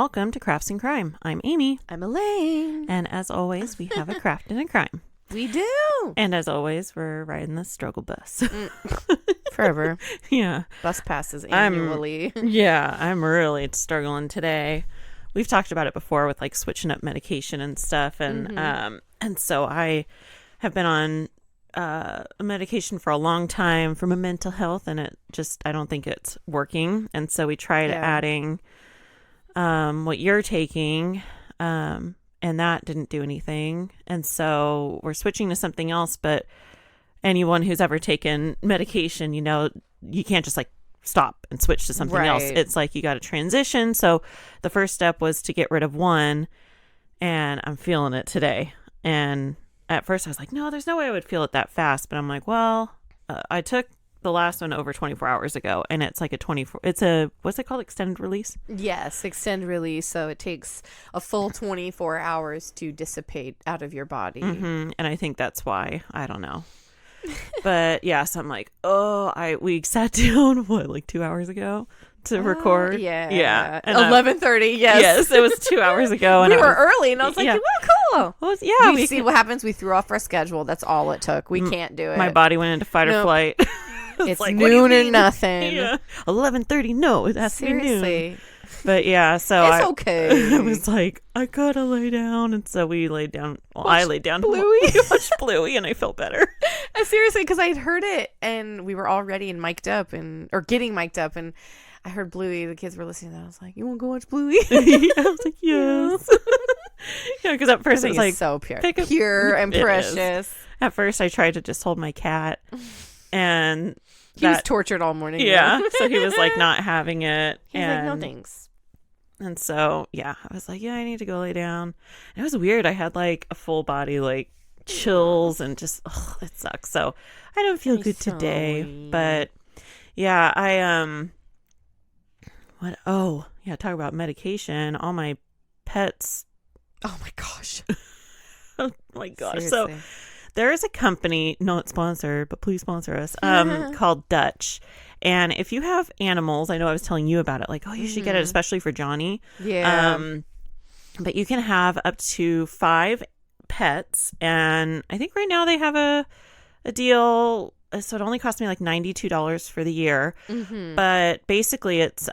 welcome to Crafts and Crime. I'm Amy. I'm Elaine. And as always, we have a craft and a crime. We do. And as always, we're riding the struggle bus. Forever. Yeah. Bus passes annually. I'm really struggling today. We've talked about it before with like switching up medication and stuff. And so I have been on a medication for a long time for my mental health, and I don't think it's working. And so we tried adding what you're taking, and that didn't do anything. And so we're switching to something else. But anyone who's ever taken medication, you can't just like stop and switch to something else. It's like you got to transition. So the first step was to get rid of one, and I'm feeling it today. And at first I was like, no, there's no way I would feel it that fast. But I'm like, well, I took the last one over 24 hours ago, and it's like what's it called? Extended release? Yes, extended release. So it takes a full 24 hours to dissipate out of your body. Mm-hmm. And I think that's why. I don't know. But yeah, so I'm like, we sat down, like 2 hours ago to record? Yeah. And 11:30, yes. Yes, it was 2 hours ago. And we were early, and I was like, cool. Well, yeah. We see what happens. We threw off our schedule. That's all it took. We can't do it. My body went into fight or flight. It's like, noon or nothing. Yeah. 11:30, no, it has to be noon. But yeah, so it's okay. I was like, I gotta lay down, and so we laid down. Well, I laid down. Bluey. Watched Bluey, and I felt better. Seriously, because I had heard it, and we were all ready and mic'd up, or getting mic'd up, and I heard Bluey. The kids were listening to that. I was like, "You want to go watch Bluey?" I was like, "Yes." Yeah, because at first it was like so pure and precious. At first, I tried to just hold my cat, and he was tortured all morning. Yeah, so he was like not having it. He's like, "No thanks." And so, yeah, I was like, yeah, I need to go lay down. And it was weird. I had like a full body, like chills, and just, it sucks. So I don't feel good today. But yeah, talk about medication. All my pets. Oh my gosh. Oh my gosh. Seriously. So there is a company, not sponsored, but please sponsor us, called Dutch. And if you have animals, I know I was telling you about it, like, you should get it, especially for Johnny. Yeah. But you can have up to 5 pets. And I think right now they have a deal. So it only cost me like $92 for the year. Mm-hmm. But basically it's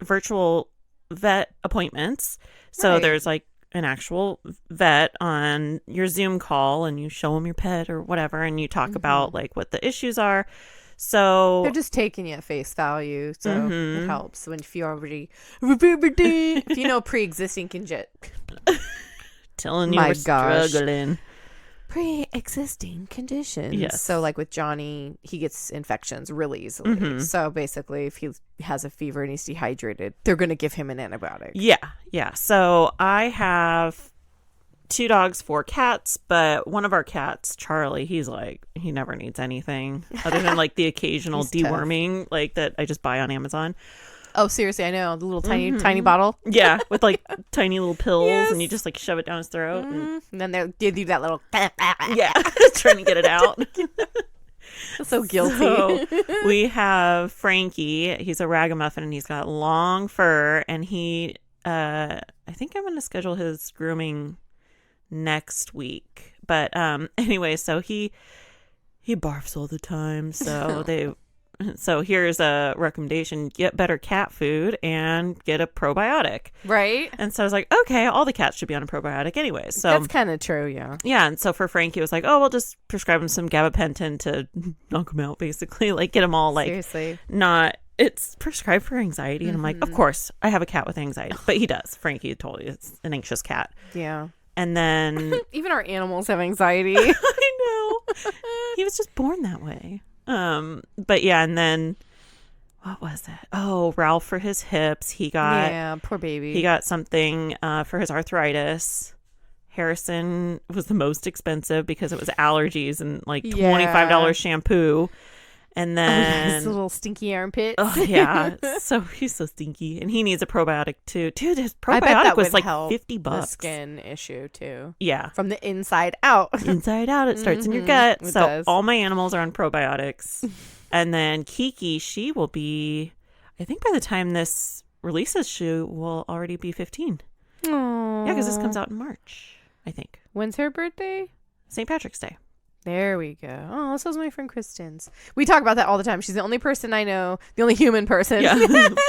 virtual vet appointments. So there's like an actual vet on your Zoom call, and you show them your pet or whatever, and you talk about like what the issues are. So they're just taking you at face value, so it helps when if you already if you know pre-existing congestion. Telling you we're struggling. Pre-existing conditions. Yes. So like with Johnny, he gets infections really easily. Mm-hmm. So basically, if he has a fever and he's dehydrated, they're going to give him an antibiotic. Yeah. So I have 2 dogs, 4 cats, but one of our cats, Charlie, he never needs anything other than like the occasional deworming, like that I just buy on Amazon. Oh, seriously, I know. The little tiny bottle. Yeah, with like tiny little pills, and you just like shove it down his throat. And then they'll give you that little... Yeah, trying to get it out. So guilty. So we have Frankie. He's a ragamuffin, and he's got long fur, and he... I think I'm going to schedule his grooming next week. But anyway, so he barfs all the time, so here's a recommendation: get better cat food and get a probiotic. Right. And so I was like, okay, all the cats should be on a probiotic anyway. So that's kind of true, yeah. Yeah, and so for Frankie, it was like, we'll just prescribe him some gabapentin to knock him out, basically, like get him all like seriously it's prescribed for anxiety, and I'm like, of course, I have a cat with anxiety, but he does. Frankie totally is an anxious cat. Yeah. And then even our animals have anxiety. I know. He was just born that way. But yeah, and then what was it? Oh, Ralph for his hips. Poor baby. He got something for his arthritis. Harrison was the most expensive because it was allergies and like $25 shampoo. And then his little stinky armpits. Oh yeah, so he's so stinky, and he needs a probiotic too. Dude, his probiotic was like $50. The skin issue too. Yeah, from the inside out. Inside out, it starts in your gut. It so does. All my animals are on probiotics, and then Kiki, she will be. I think by the time this releases, she will already be 15. Aww. Yeah, because this comes out in March, I think. When's her birthday? St. Patrick's Day. There we go. Oh, so's my friend Kristen's. We talk about that all the time. She's the only person I know, the only human person. Yeah,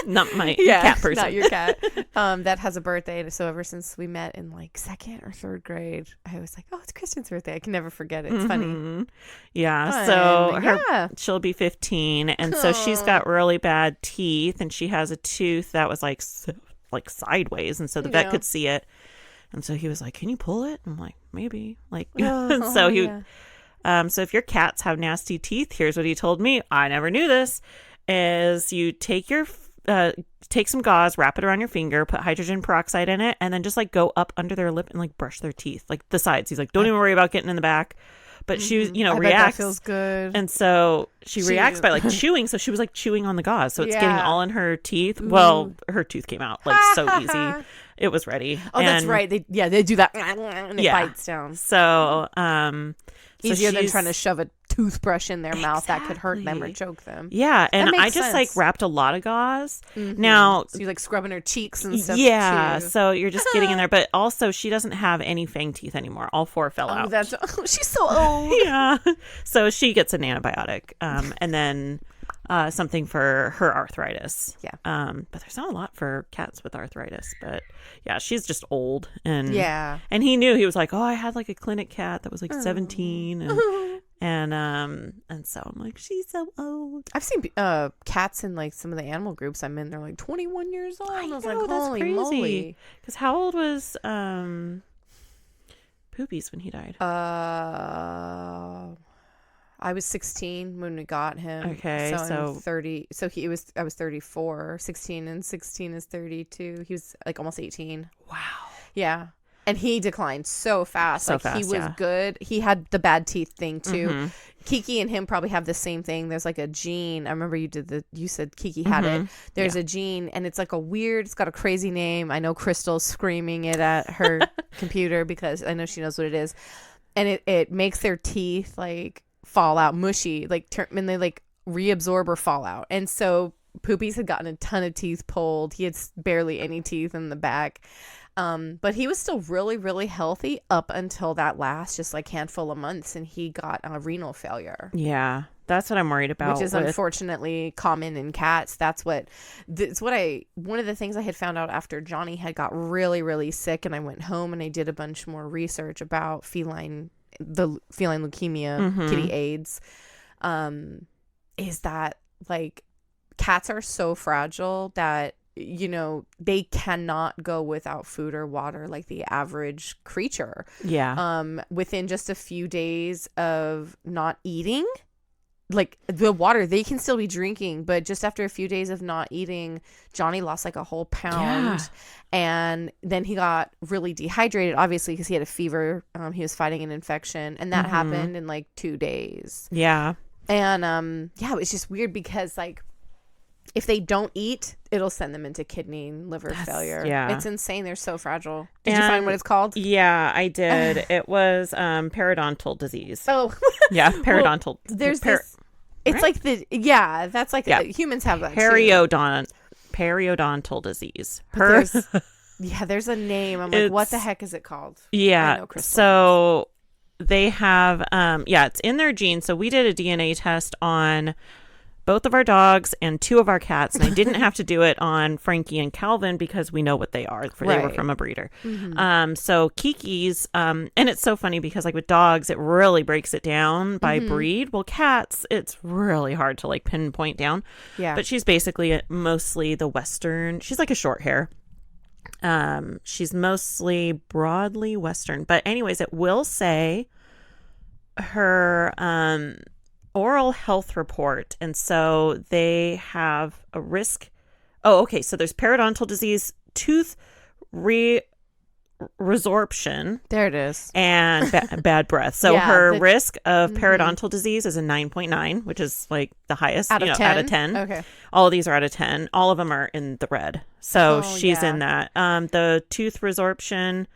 not my cat person. Not your cat. That has a birthday. So ever since we met in like 2nd or 3rd grade, I was like, oh, it's Kristen's birthday. I can never forget it. It's funny. Yeah. Fun. So she'll be 15, and so she's got really bad teeth, and she has a tooth that was like sideways, and so the vet could see it, and so he was like, "Can you pull it?" I'm like, "Maybe." Like, so he. Yeah. So if your cats have nasty teeth, here's what he told me. I never knew this. Is you take take some gauze, wrap it around your finger, put hydrogen peroxide in it, and then just like go up under their lip and like brush their teeth, like the sides. He's like, don't even worry about getting in the back. But she, I reacts. bet that feels good. And so she reacts by like chewing. So she was like chewing on the gauze. So it's getting all in her teeth. Ooh. Well, her tooth came out like so easy. It was ready. Oh, that's right. They do that and it bites down. So, easier than trying to shove a toothbrush in their mouth that could hurt them or choke them. Yeah, and I just like wrapped a lot of gauze. Now, so you're like scrubbing her cheeks and stuff. Yeah, so you're just getting in there, but also she doesn't have any fang teeth anymore. All 4 fell out. She's so old. Yeah, so she gets an antibiotic, and then something for her arthritis. Yeah, but there's not a lot for cats with arthritis. But yeah, she's just old, and and he knew. He was like, oh, I had like a clinic cat that was like 17, and so I'm like, she's so old. I've seen cats in like some of the animal groups I'm in. They're like 21 years old. I was like, holy moly! Because how old was Poopies when he died? I was 16 when we got him. Okay, so I'm 30. So I was 34. 16 and 16 is 32. He was like almost 18. Wow. Yeah. And he declined so fast. He was good. He had the bad teeth thing too. Kiki and him probably have the same thing. There's like a gene. I remember you said Kiki had it. There's a gene, and it's like it's got a crazy name. I know Crystal's screaming it at her computer because I know she knows what it is. And it makes their teeth like fall out mushy, and they like reabsorb or fall out. And so Poopies had gotten a ton of teeth pulled. He had barely any teeth in the back. But he was still really, really healthy up until that last just like handful of months, and he got a renal failure. Yeah, that's what I'm worried about. Which is unfortunately common in cats. One of the things I had found out after Johnny had got really, really sick, and I went home and I did a bunch more research about feline leukemia, kitty AIDS, is that like cats are so fragile that they cannot go without food or water like the average creature. Yeah. Within just a few days of not eating, like the water they can still be drinking, but just after a few days of not eating, Johnny lost like a whole pound. And then he got really dehydrated, obviously, because he had a fever. He was fighting an infection, and that happened in like 2 days. Yeah. And it was just weird because like if they don't eat, it'll send them into kidney and liver failure. Yeah. It's insane. They're so fragile. Did you find what it's called? Yeah, I did. It was periodontal disease. Oh. Yeah, periodontal. Well, there's this. It's right? Like that's like humans have that periodontal disease. There's a name. I'm like, what the heck is it called? Yeah. So they have, it's in their genes. So we did a DNA test on both of our dogs and 2 of our cats, and I didn't have to do it on Frankie and Calvin because we know what they are. They were from a breeder. So Kiki's, and it's so funny because like with dogs, it really breaks it down by breed. Well, cats, it's really hard to like pinpoint down. Yeah. But she's basically mostly the Western. She's like a short hair. She's mostly broadly Western. But anyways, it will say her oral health report, and so they have a risk. So there's periodontal disease, tooth resorption, there it is, and bad breath. So her risk of periodontal disease is a 9.9, which is like the highest out of 10. Okay, all of these are out of 10. All of them are in the red, so she's in that. The tooth resorption,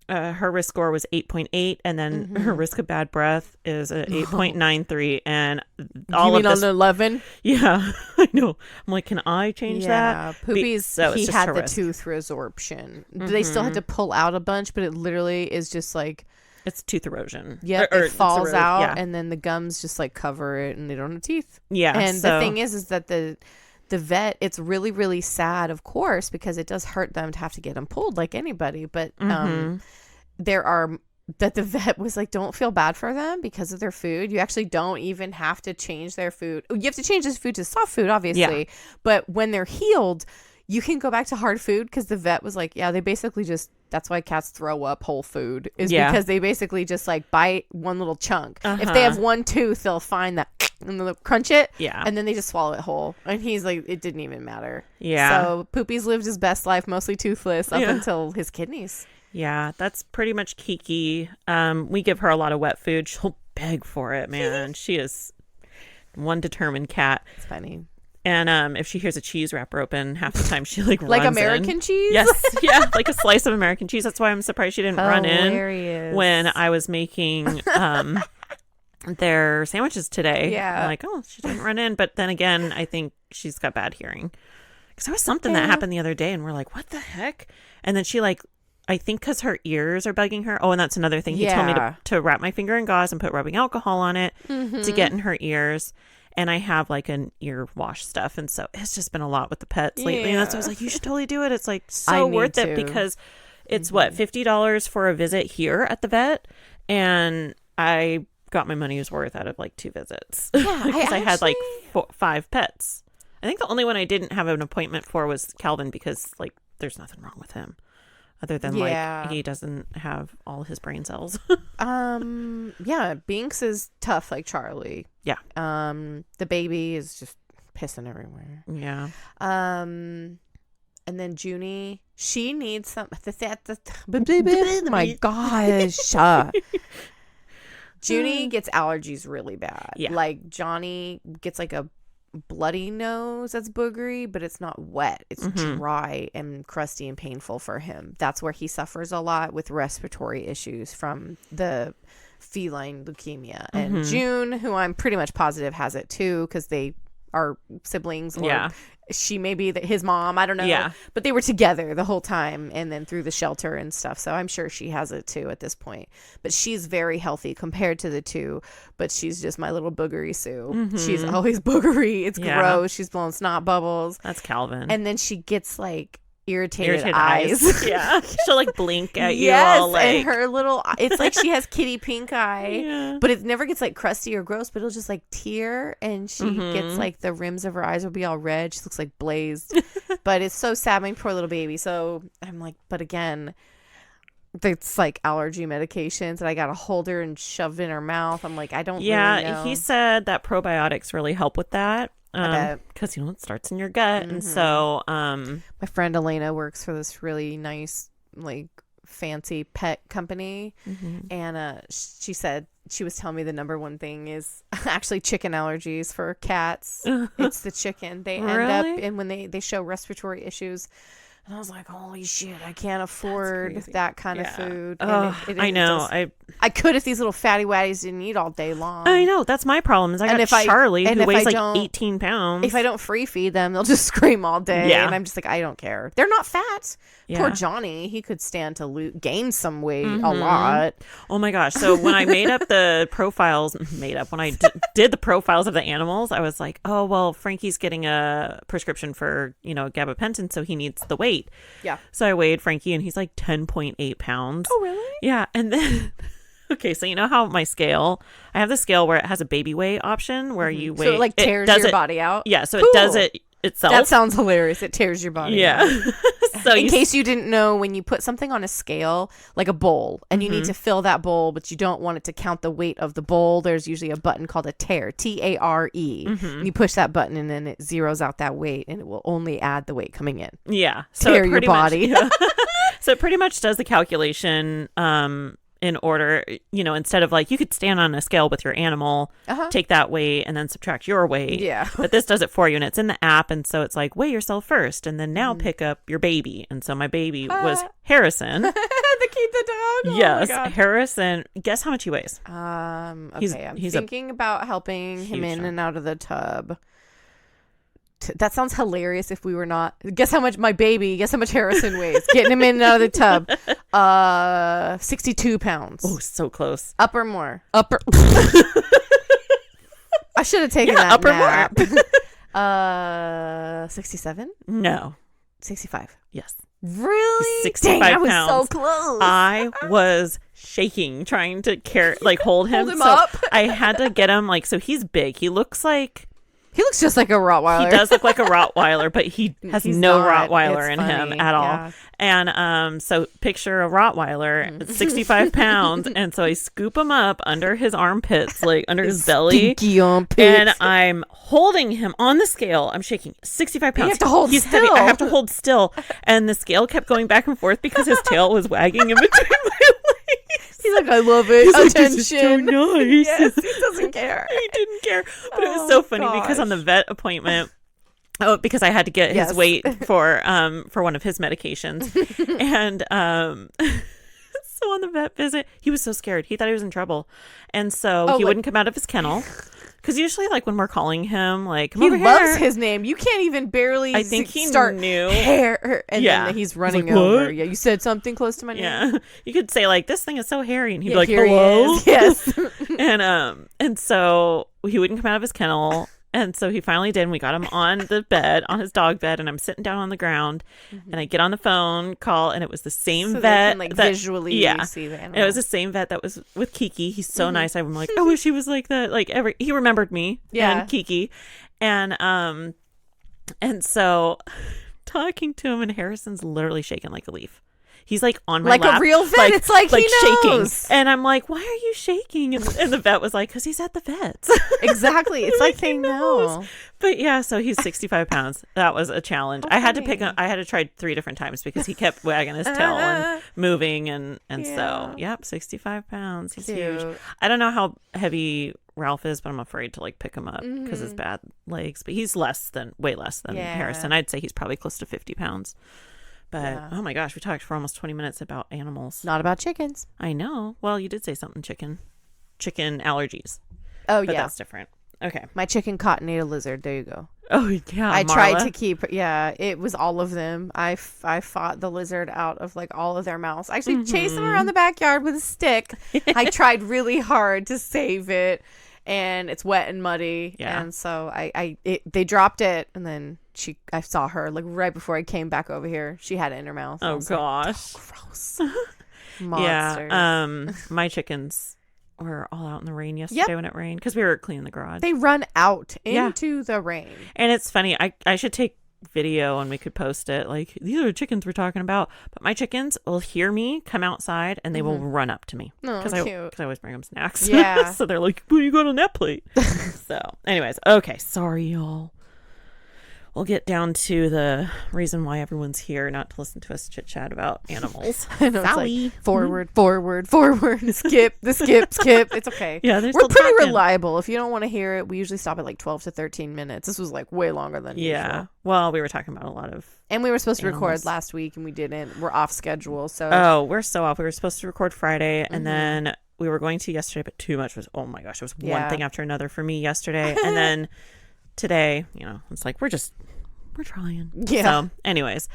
her risk score was 8.8, and then her risk of bad breath is 8.93, and all you mean of this on 11? Yeah, I know. I'm like, can I change that? Poopy's So he it's had just her the risk. tooth resorption. They still had to pull out a bunch, but it literally is just like It's tooth erosion. Yeah, or it falls out, yeah. and then the gums just like cover it, and they don't have teeth. Yeah, and the thing is that the vet, it's really, really sad, of course, because it does hurt them to have to get them pulled like anybody. But there are that the vet was like, don't feel bad for them because of their food. You actually don't even have to change their food. You have to change this food to soft food, obviously. But when they're healed, you can go back to hard food, because the vet was like, yeah, they basically just, that's why cats throw up whole food, is because they basically just like bite one little chunk. If they have one tooth, they'll find that and they'll crunch it, and then they just swallow it whole. And he's like, it didn't even matter. So Poopy's lived his best life mostly toothless up until his kidneys. That's pretty much Kiki. We give her a lot of wet food. She'll beg for it, man. She is one determined cat. It's funny. And if she hears a cheese wrapper open, half the time she like runs like American cheese. Yes, like a slice of American cheese. That's why I'm surprised she didn't run in when I was making their sandwiches today. I'm like, oh, she didn't run in. But then again, I think she's got bad hearing, because there was something that happened the other day, and we're like, what the heck? And then she like, I think because her ears are bugging her. Oh, and that's another thing. He told me to wrap my finger in gauze and put rubbing alcohol on it to get in her ears. And I have like an ear wash stuff. And so it's just been a lot with the pets lately. And that's why I was like, you should totally do it. It's like so worth it, because it's what, $50 for a visit here at the vet. And I got my money's worth out of like 2 visits. Yeah, because I had like 5 pets. I think the only one I didn't have an appointment for was Calvin, because like there's nothing wrong with him. Other than like he doesn't have all his brain cells. Binks is tough like Charlie. The baby is just pissing everywhere. And then Junie, she needs some my gosh. Junie gets allergies really bad. Like Johnny gets like a bloody nose that's boogery, but it's not wet. It's dry and crusty and painful for him. That's where he suffers a lot with respiratory issues from the feline leukemia. And June, who I'm pretty much positive has it too, because they are siblings, or she may be his mom, I don't know, but they were together the whole time, and then through the shelter and stuff, so I'm sure she has it too at this point. But she's very healthy compared to the two, but she's just my little boogery Sue. She's always boogery. It's gross. She's blowing snot bubbles. That's Calvin. And then she gets like irritated eyes. She'll like blink at you all like, and her little, it's like she has kitty pink eye, but it never gets like crusty or gross, but it'll just like tear, and she gets like the rims of her eyes will be all red. She looks like blazed. But it's so sad, my poor little baby. So I'm like, but again, it's like allergy medications, and I gotta hold her and shove it in her mouth. I'm like, I don't really know. He said that probiotics really help with that. Because it starts in your gut. And so my friend Elena works for this really nice like fancy pet company, and she said, she was telling me the number one thing is actually chicken allergies for cats. It's the chicken. They end up, and when they show respiratory issues. And I was like, holy shit, I can't afford that kind of food. I know. I could if these little fatty waddies didn't eat all day long. I know. That's my problem. Is I got Charlie, who weighs like 18 pounds. If I don't free feed them, they'll just scream all day. And I'm just like, I don't care. They're not fat. Poor Johnny. He could stand to gain some weight a lot. Oh my gosh. So when I made up the profiles, when I did the profiles of the animals, I was like, oh, well, Frankie's getting a prescription for, gabapentin, so he needs the weight. So I weighed Frankie, and he's like 10.8 pounds. Oh, really? Yeah. And then, okay, so you know how my scale, I have the scale where it has a baby weight option where you weigh. So it like tears your body out? Yeah. So it does it itself. That sounds hilarious. It tears your body out. So in case you didn't know, when you put something on a scale, like a bowl, and you need to fill that bowl, but you don't want it to count the weight of the bowl, there's usually a button called a tare, Tare. And you push that button, and then it zeroes out that weight, and it will only add the weight coming in. So tear your body. So it pretty much does the calculation in order, instead of like, you could stand on a scale with your animal, take that weight, and then subtract your weight. But this does it for you, and it's in the app, and so it's like, weigh yourself first, and then now pick up your baby. And so my baby was Harrison. The keep the dog? Yes. Oh my God. Harrison, guess how much he weighs? Okay, I'm thinking about helping him in and out of the tub. That sounds hilarious if we were not. Guess how much Harrison weighs. Getting him in and out of the tub. 62 pounds. Oh, so close. Up or more? Upper. I should have taken that upper nap. More. 67? No. 65. Yes. Really? 65 Dang, I was pounds. so close. I was shaking trying to hold him. Hold him up. I had to get him so he's big. He looks just like a Rottweiler. He does look like a Rottweiler, but he's no not. Rottweiler It's in funny. him at all. Yeah. And so picture a Rottweiler, 65 pounds, and so I scoop him up under his armpits, under his belly. Stinky armpits. And I'm holding him on the scale. I'm shaking 65 pounds. You have to hold He's still. heavy. I have to hold still. And the scale kept going back and forth because his tail was wagging in between my legs. He's like, I love it. He's Attention. Like, this is so nice. Yes, he doesn't care. He didn't care. But it was so funny because on the vet appointment, because I had to get his weight for one of his medications. And so on the vet visit, he was so scared. He thought he was in trouble. And so he wouldn't come out of his kennel. Because usually, when we're calling him, come he over loves here. his name. You can't even barely. I think he start knew. Hair, and then he's running over. What? Yeah, you said something close to my name. Yeah, you could say this thing is so hairy, and he'd be like, here hello. He is. Yes. and so he wouldn't come out of his kennel. And so he finally did, and we got him on the bed, on his dog bed, and I'm sitting down on the ground, and I get on the phone call, and it was the same vet. They can, visually see the animal. And it was the same vet that was with Kiki. He's so nice. I'm like, I wish he was like that. He remembered me and Kiki. And so talking to him, and Harrison's literally shaking like a leaf. He's on my lap. Like a real vet. It's like he knows. Shaking. And I'm like, why are you shaking? And the vet was like, because he's at the vet's. Exactly. It's like they know. But yeah, so he's 65 pounds. That was a challenge. I had to pick him. I had to try 3 different times because he kept wagging his tail and moving. And so, 65 pounds. He's huge. I don't know how heavy Ralph is, but I'm afraid to pick him up because his bad legs. But he's way less than Harrison. I'd say he's probably close to 50 pounds. But, oh my gosh, we talked for almost 20 minutes about animals. Not about chickens. I know. Well, you did say something chicken allergies. Oh, but that's different. Okay. My chicken caught and ate a lizard. There you go. Oh, yeah. I tried to keep, it was all of them. I fought the lizard out of all of their mouths. I actually chased them around the backyard with a stick. I tried really hard to save it. And it's wet and muddy, and so they dropped it, and then I saw her right before I came back over here. She had it in her mouth. Oh gosh, gross! Monsters. Yeah, my chickens were all out in the rain yesterday when it rained because we were cleaning the garage. They run out into the rain, and it's funny. I should take video and we could post it. These are the chickens we're talking about, but my chickens will hear me come outside and they will run up to me because I always bring them snacks. Yeah. So they're like, what are you got on that plate? So anyways, okay, sorry y'all. We'll get down to the reason why everyone's here, not to listen to us chit chat about animals. I know, Sally. Forward, skip. It's okay. Yeah, we're pretty reliable. If you don't want to hear it, we usually stop at 12 to 13 minutes. This was way longer than usual. Well, we were talking about a lot of and we were supposed to record last week and we didn't. We're off schedule. So we're so off. We were supposed to record Friday and then we were going to yesterday, but too much was, oh my gosh, it was one thing after another for me yesterday. And then today, it's we're trying. Yeah. So anyways,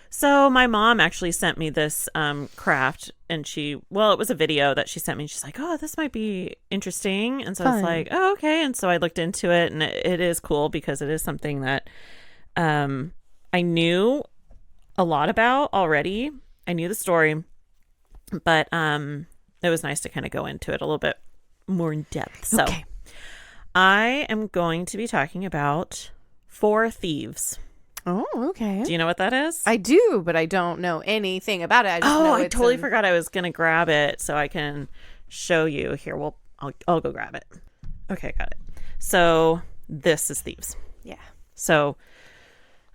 so my mom actually sent me this craft and it was a video that she sent me. She's like, oh, this might be interesting. And so it's like, oh, okay. And so I looked into it and it is cool because it is something that I knew a lot about already. I knew the story, but it was nice to kind of go into it a little bit more in depth. So I am going to be talking about Four Thieves. Oh, okay. Do you know what that is? I do, but I don't know anything about it. I just know I totally forgot I was going to grab it so I can show you. Here, I'll go grab it. Okay, got it. So this is Thieves. Yeah. So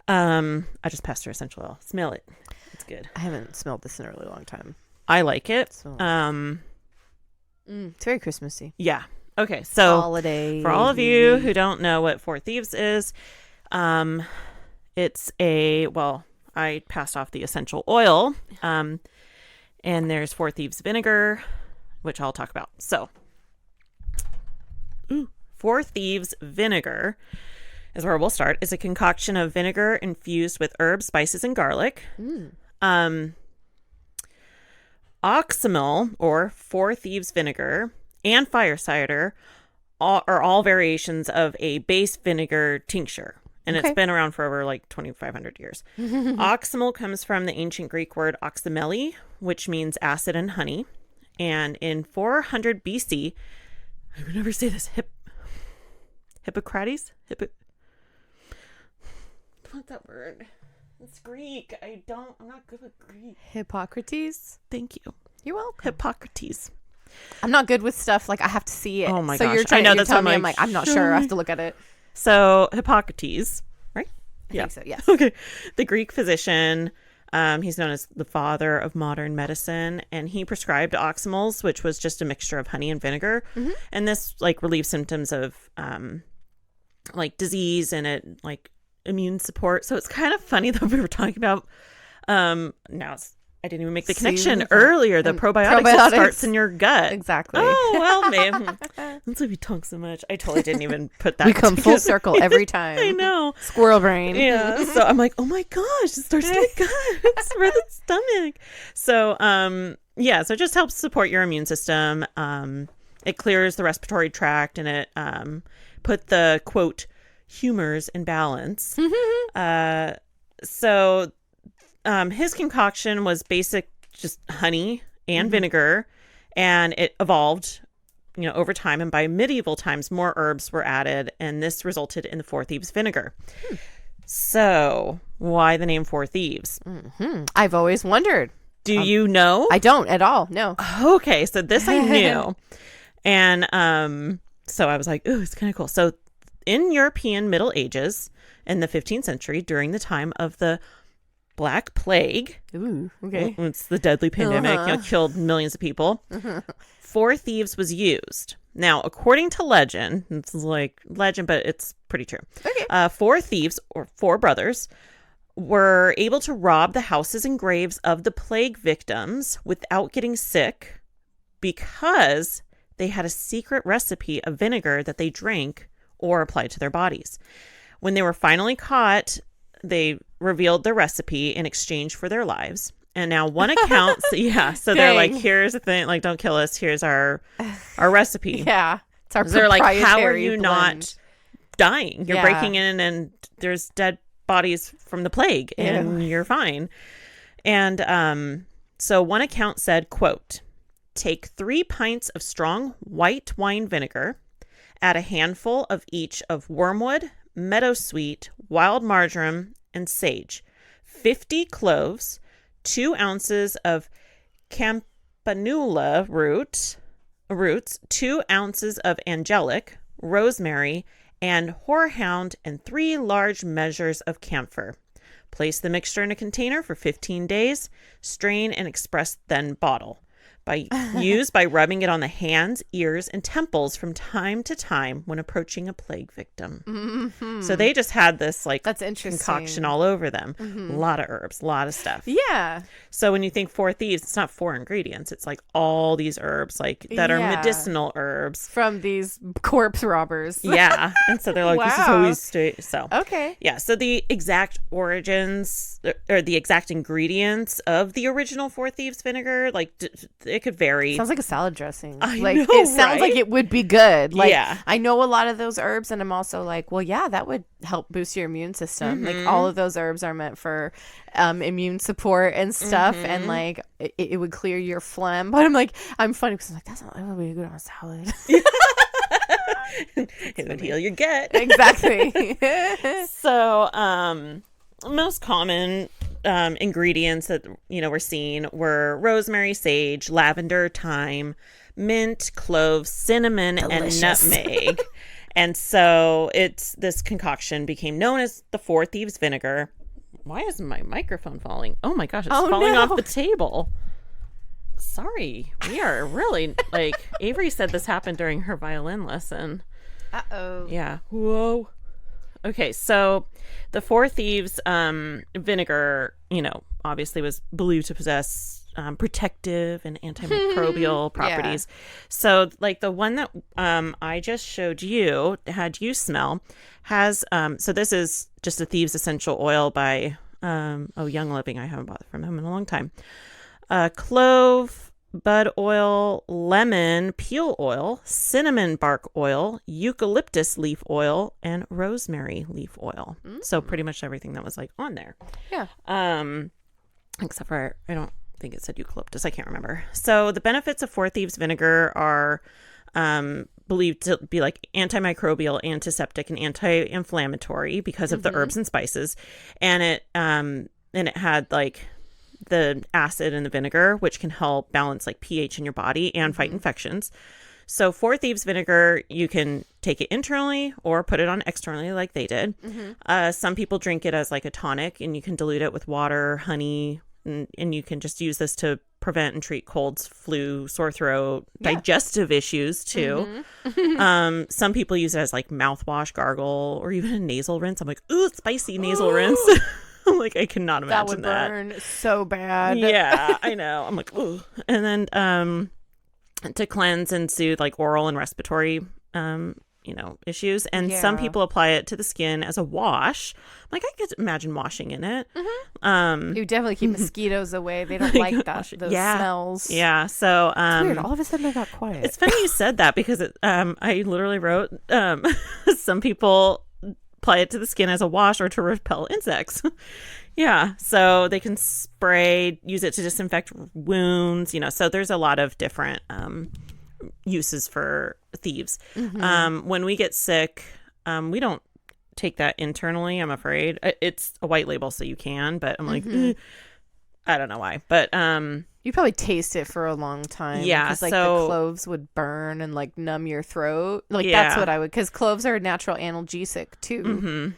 I just passed her essential oil. Smell it. It's good. I haven't smelled this in a really long time. I like it. It's very Christmassy. Yeah. Okay, so holiday. For all of you who don't know what Four Thieves is, it's I passed off the essential oil. And there's Four Thieves Vinegar, which I'll talk about. So, Four Thieves Vinegar is where we'll start. Is a concoction of vinegar infused with herbs, spices, and garlic. Oxymel, or Four Thieves Vinegar, and fire cider are all variations of a base vinegar tincture. And it's been around for over like 2,500 years. Oxymel comes from the ancient Greek word oxymeli, which means acid and honey. And in 400 BC, I would never say this, Hippocrates? What's that word? It's Greek. I'm not good with Greek. Hippocrates? Thank you. You're welcome. Hippocrates. I'm not good with stuff. Like, I have to see it. Oh my so gosh. You're trying, I know, you're that's telling what me, I'm I'm like, I'm not sure. I have to look at it. So, Hippocrates, right? I think so, yes. Okay. The Greek physician, he's known as the father of modern medicine, and he prescribed oxymels, which was just a mixture of honey and vinegar. And this, like, relieves symptoms of, like, disease and it, like, immune support. So it's kind of funny that we were talking about, I didn't even make the connection earlier. The probiotics that starts in your gut. Exactly. Oh, well, man. That's why we talk so much. I totally didn't even put that We come full circle every time. I know. Squirrel brain. Yeah. So I'm like, oh my gosh, it starts in the gut. It's for the stomach. So, so it just helps support your immune system. It clears the respiratory tract and it put the, quote, humors in balance. His concoction was basic, just honey and vinegar, and it evolved, over time. And by medieval times, more herbs were added, and this resulted in the Four Thieves Vinegar. So, why the name Four Thieves? I've always wondered. Do you know? I don't at all. No. Okay, so this I knew, and so I was like, "Ooh, it's kind of cool." So, in European Middle Ages, in the 15th century, during the time of the Black Plague. Ooh, okay. It's the deadly pandemic, killed millions of people. Four Thieves was used. Now, according to legend, this is like legend, but it's pretty true. Okay. Four thieves, or four brothers, were able to rob the houses and graves of the plague victims without getting sick because they had a secret recipe of vinegar that they drank or applied to their bodies. When they were finally caught, they revealed their recipe in exchange for their lives. And now one account, so they're like, here's the thing, like, don't kill us. Here's our recipe. Yeah. It's our they're like, how are you blend. Not dying? You're breaking in and there's dead bodies from the plague and you're fine. And so one account said, quote, take 3 pints of strong white wine vinegar, add a handful of each of wormwood, meadowsweet, wild marjoram, and sage, 50 cloves, 2 ounces of campanula roots, 2 ounces of angelic, rosemary, and horehound, and 3 large measures of camphor. Place the mixture in a container for 15 days, strain and express, then bottle. Used by rubbing it on the hands, ears, and temples from time to time when approaching a plague victim. Mm-hmm. So they just had this that's interesting concoction all over them. Mm-hmm. A lot of herbs, a lot of stuff. Yeah. So when you think Four Thieves, it's not 4 ingredients. It's like all these herbs that are medicinal herbs. From these corpse robbers. Yeah. And so they're like, this is always straight. So. Okay. Yeah. So the exact origins or the exact ingredients of the original Four Thieves vinegar, it could vary. Sounds like a salad dressing. It sounds like it would be good. Yeah. I know a lot of those herbs, and I'm also like, well, yeah, that would help boost your immune system. Mm-hmm. Like, all of those herbs are meant for immune support and stuff, and like it would clear your phlegm. But I'm funny because I'm like, that's not really good on a salad. It would heal your gut. Exactly. So, most common ingredients that we're seeing were rosemary, sage, lavender, thyme, mint, cloves, cinnamon, Delicious. and nutmeg. And so this concoction became known as the Four Thieves Vinegar. Why is my microphone falling? Oh my gosh, it's falling off the table. Sorry, we are really Avery said this happened during her violin lesson. Uh-oh. Yeah. Whoa. Okay, so the Four Thieves vinegar, obviously was believed to possess protective and antimicrobial properties. So like the one that I just showed you, had you smell, has so this is just a Thieves Essential Oil by Young Living. I haven't bought it from him in a long time. Clove, bud oil, lemon peel oil, cinnamon bark oil, eucalyptus leaf oil, and rosemary leaf oil. So pretty much everything that was like on there. Yeah. Except for, I don't think it said eucalyptus. I can't remember. So the benefits of Four Thieves Vinegar are believed to be like antimicrobial, antiseptic, and anti-inflammatory because of the herbs and spices. And it had like the acid in the vinegar, which can help balance like pH in your body and fight infections. So Four Thieves Vinegar, you can take it internally or put it on externally like they did. Some people drink it as like a tonic, and you can dilute it with water, honey, and you can just use this to prevent and treat colds, flu, sore throat, digestive issues too. Some people use it as like mouthwash, gargle, or even a nasal rinse. I'm like, ooh, spicy nasal rinse. Like, I cannot imagine that. That would burn so bad. Yeah, I know. I'm like, ooh. And then to cleanse and soothe like oral and respiratory issues. And some people apply it to the skin as a wash. Like, I could imagine washing in it. You definitely keep mosquitoes away. They don't like that. Those smells. Yeah. So it's weird. All of a sudden I got quiet. It's funny you said that, because I literally wrote some people apply it to the skin as a wash or to repel insects. Yeah. So they can use it to disinfect wounds, so there's a lot of different uses for thieves. When we get sick, we don't take that internally, I'm afraid. It's a white label, so you can, but I'm like, I don't know why. But you probably taste it for a long time. Yeah. Because like the cloves would burn and like numb your throat. Like that's what I would, because cloves are a natural analgesic too.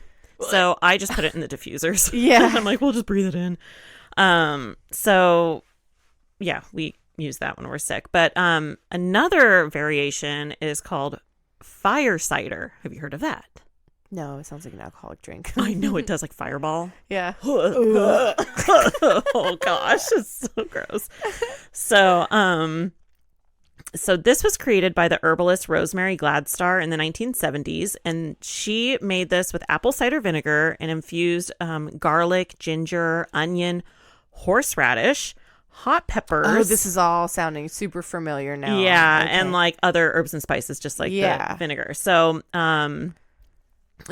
So I just put it in the diffusers. I'm like, we'll just breathe it in. So yeah, we use that when we're sick. But another variation is called fire cider. Have you heard of that? No, it sounds like an alcoholic drink. I know it does, like Fireball. Yeah. Oh gosh, it's so gross. So this was created by the herbalist Rosemary Gladstar in the 1970s, and she made this with apple cider vinegar and infused garlic, ginger, onion, horseradish, hot peppers. Oh, this is all sounding super familiar now. Yeah, and like other herbs and spices, just like the vinegar. So,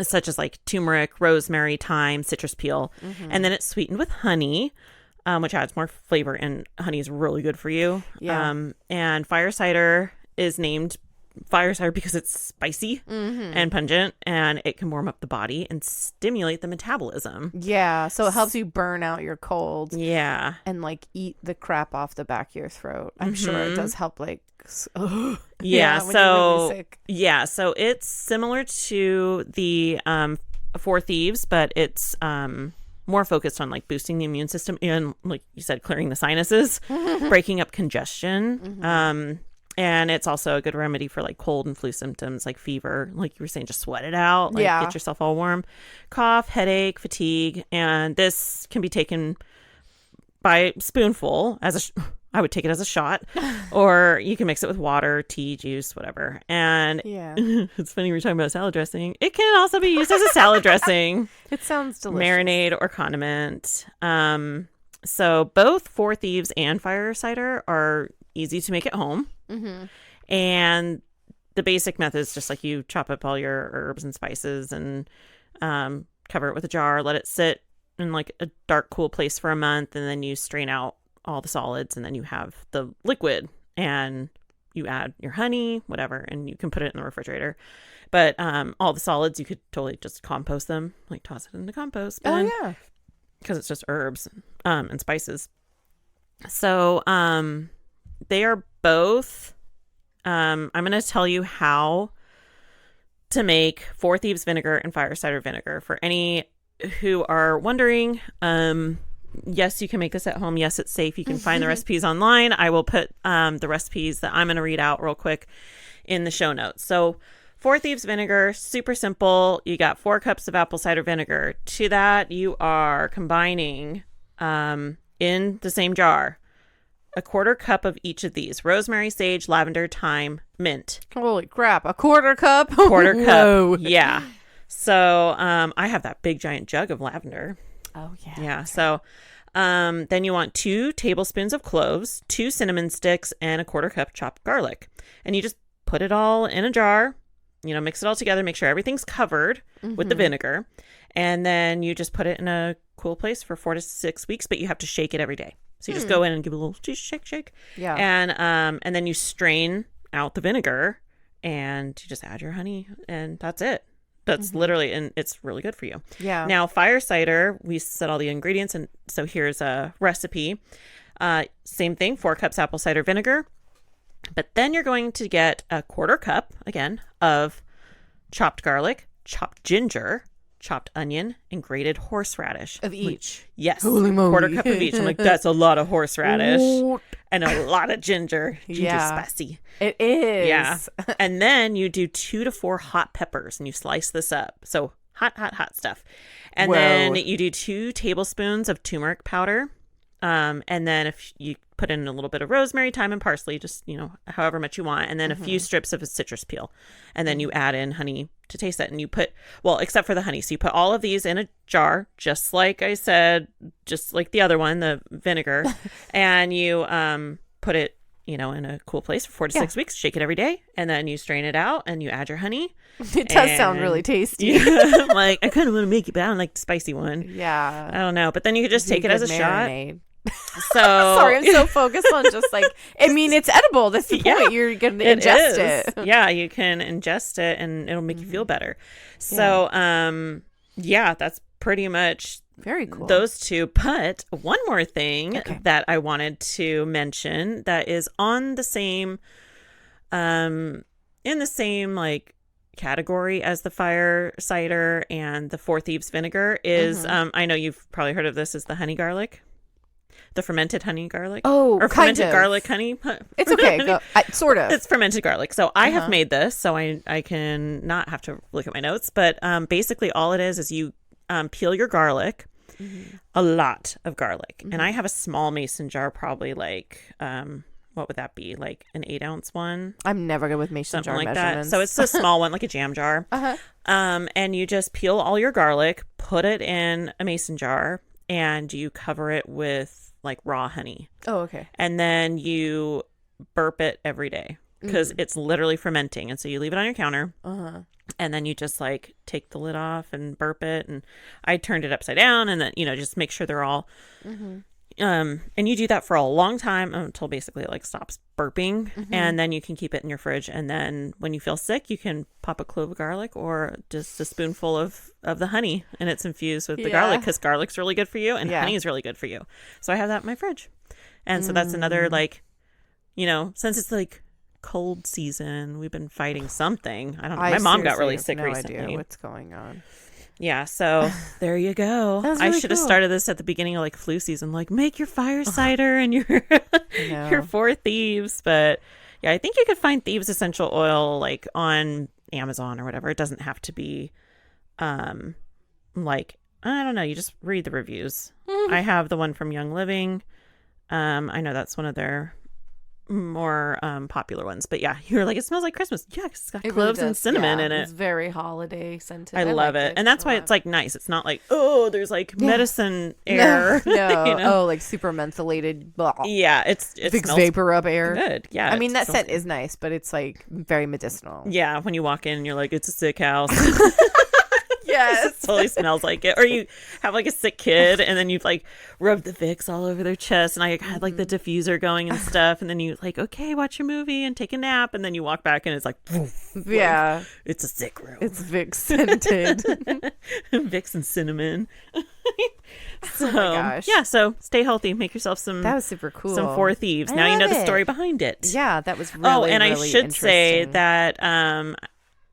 such as like turmeric, rosemary, thyme, citrus peel, and then it's sweetened with honey, which adds more flavor, and honey is really good for you. And fire cider is named fire cider because it's spicy and pungent, and it can warm up the body and stimulate the metabolism. Yeah, so it helps you burn out your cold. Yeah. And like eat the crap off the back of your throat. I'm sure it does help like so it's similar to the Four Thieves, but it's more focused on like boosting the immune system and, like you said, clearing the sinuses, breaking up congestion. And it's also a good remedy for like cold and flu symptoms, like fever, like you were saying, just sweat it out, like get yourself all warm, cough, headache, fatigue. And this can be taken by spoonful I would take it as a shot, or you can mix it with water, tea, juice, whatever. And it's funny, we're talking about salad dressing. It can also be used as a salad dressing. It sounds delicious. Marinade or condiment. So both Four Thieves and fire cider are easy to make at home. And the basic method is just like you chop up all your herbs and spices and cover it with a jar, let it sit in like a dark, cool place for a month, and then you strain out all the solids, and then you have the liquid, and you add your honey, whatever, and you can put it in the refrigerator. But all the solids, you could totally just compost them, like toss it in the compost bin. Oh yeah, because it's just herbs and spices. So they are both I'm going to tell you how to make Four Thieves Vinegar and fire cider vinegar for any who are wondering. Yes, you can make this at home. Yes, it's safe. You can find the recipes online. I will put the recipes that I'm going to read out real quick in the show notes. So Four Thieves Vinegar, super simple. You got 4 cups of apple cider vinegar. To that, you are combining in the same jar a quarter cup of each of these: rosemary, sage, lavender, thyme, mint. Holy crap. A quarter cup? Quarter cup. Whoa. Yeah. So I have that big giant jug of lavender. Oh, yeah. Yeah. So then you want 2 tablespoons of cloves, 2 cinnamon sticks, and a quarter cup chopped garlic. And you just put it all in a jar, mix it all together, make sure everything's covered with the vinegar. And then you just put it in a cool place for 4 to 6 weeks, but you have to shake it every day. So you just go in and give it a little shake. Yeah. And then you strain out the vinegar and you just add your honey and that's it. That's literally, and it's really good for you. Yeah. Now, fire cider, we said all the ingredients, and so here's a recipe. Same thing, 4 cups apple cider vinegar. But then you're going to get a quarter cup, again, of chopped garlic, chopped ginger, chopped onion, and grated horseradish. Of each? Yes. Holy moly. Quarter cup of each. I'm like, that's a lot of horseradish. And a lot of ginger. Ginger's spicy. It is. Yeah. And then you do 2 to 4 hot peppers and you slice this up. So hot stuff. And then you do 2 tablespoons of turmeric powder. And then if you put in a little bit of rosemary, thyme, and parsley, just, however much you want. And then a few strips of a citrus peel. And then you add in honey to taste it. And you put, except for the honey. So you put all of these in a jar, just like I said, just like the other one, the vinegar. And you put it, in a cool place for 4 to 6 weeks. Shake it every day. And then you strain it out and you add your honey. It does sound really tasty. I'm like, I kind of want to make it, but I don't like the spicy one. Yeah. I don't know. But then you could just take it as a marinade. So sorry, I'm so focused on just it's edible. That's the point. You're going to ingest it. Yeah, you can ingest it and it'll make you feel better. So, that's pretty much very cool. Those 2. But one more thing that I wanted to mention that is on the same, in the same category as the fire cider and the Four Thieves vinegar is, I know you've probably heard of this, is the honey garlic. The fermented honey garlic. Oh, or fermented garlic honey. It's okay. Sort of. It's fermented garlic. So I have made this, so I can not have to look at my notes. But basically, all it is you peel your garlic, a lot of garlic, and I have a small mason jar, probably what would that be? Like an 8-ounce one? I'm never good with mason jar measurements. That. So it's a small one, like a jam jar. And you just peel all your garlic, put it in a mason jar, and you cover it with raw honey. Oh, okay. And then you burp it every day because it's literally fermenting. And so you leave it on your counter. And then you just take the lid off and burp it. And I turned it upside down and then, just make sure they're all, and you do that for a long time until basically it stops burping. And then you can keep it in your fridge. And then when you feel sick, you can pop a clove of garlic or just a spoonful of the honey, and it's infused with the garlic because garlic's really good for you and honey is really good for you. So I have that in my fridge. And so that's another since it's cold season, we've been fighting something. I don't know. My mom got really sick recently. Idea what's going on. Yeah, so there you go. Really I should have started this at the beginning of flu season. Make your fire cider and your Four Thieves. But yeah, I think you could find Thieves essential oil on Amazon or whatever. It doesn't have to be I don't know. You just read the reviews. I have the one from Young Living. I know that's one of their more popular ones, but yeah, you're it smells like Christmas. Yeah, it's got cloves and cinnamon in it. It's very holiday scented. I love it. And that's why it's nice. It's not there's medicine air. No. Super mentholated. Blah. Yeah, it smells vapor rub air. Good. Yeah, I mean that scent is nice, but it's very medicinal. Yeah, when you walk in, you're it's a sick house. Yes. It totally smells like it. Or you have a sick kid and then you've rubbed the Vicks all over their chest and I had the diffuser going and stuff, and then you okay, watch your movie and take a nap, and then you walk back and it's woof, it's a sick room. It's Vicks scented. Vicks and cinnamon. So, oh my gosh. Yeah, so stay healthy. Make yourself some. That was super cool. Some Four Thieves. Now you know the story behind it. Yeah, that was really, and really I should say that